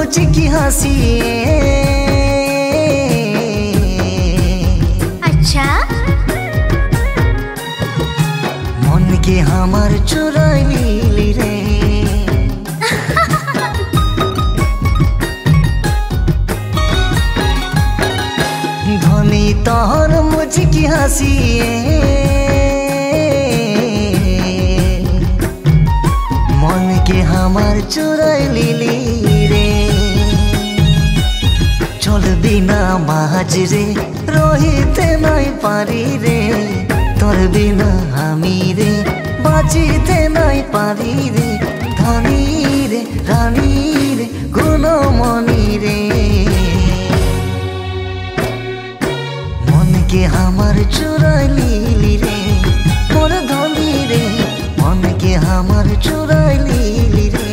मुझकी हंसी। अच्छा मन के हमार चुराई लीली रे। धनी तोहर मुझकी हंसी मन के हमार चुराई लीली रे। चल बिना बाज रे रोहिते नहीं पारी रे। तोर बिना हामी रे बाजिते नहीं पारी रे। धनी रे रानी रे गुणमणि रे। मन के हमार चुराई लीली रे मोर धनी रे। मन के हमार चुराई लीली रे।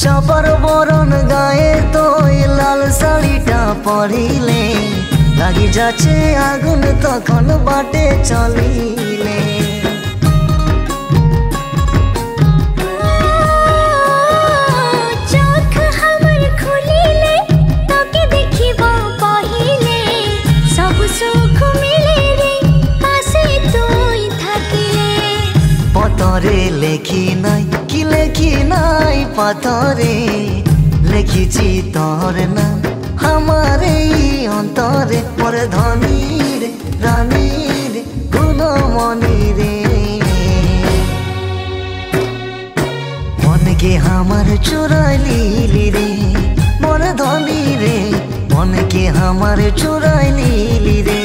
চাপার বরণ গায়ে তো লাল শাড়িটা পরিলে লাগি যাচ্ছে আগুন তখন বাটে চলিলে। চোখ আমার খুলিলে তোকে দেখিব পহিলে সব সুখ মিলে রে পাশে তুই থাকিলে। পতরে লেখি নাই কি লেখি নাই পাথরে লিখিছি তোর নাম আমার এই অন্তরে। মোর ধনী রে রানী রে গুণমণি রে। মন के हमार चुराई लीली रे मोर धनी रे। मन के हमार चुराई लीली रे।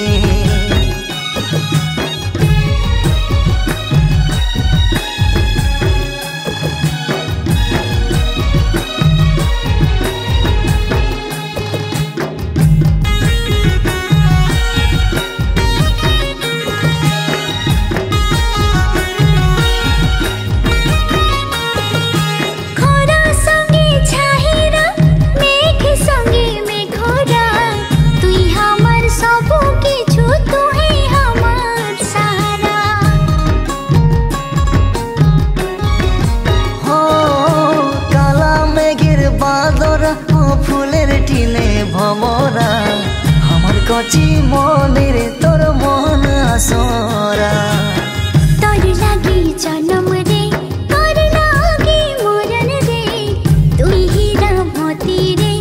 ফুলের টিলে ভমরা আমার কচি মনের তোর মন আসরা। তোর লাগি জনম রে তোর লাগি মরণ রে তুই হীরা মতি রে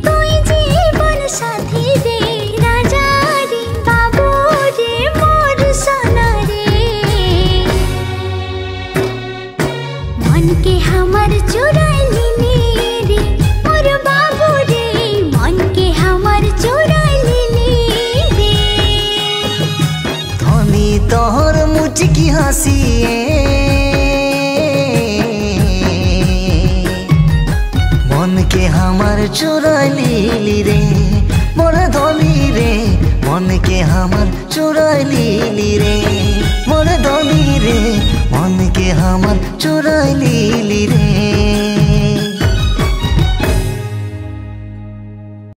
তুই জীবন সাথী রে। রাজা রে বাবু রে মোর সোনা রে। मन के हमार चुराई लीली रे मोर बाबू रे। मन के हमार चुराई लीली रे। धनी तोहर मुझकी हंसी मन के हमार चुराई लीली रे मोर धनी रे। मन के हमार चुराई लीली रे मोर धनी रे। मन के हमार चुराई लीली रे।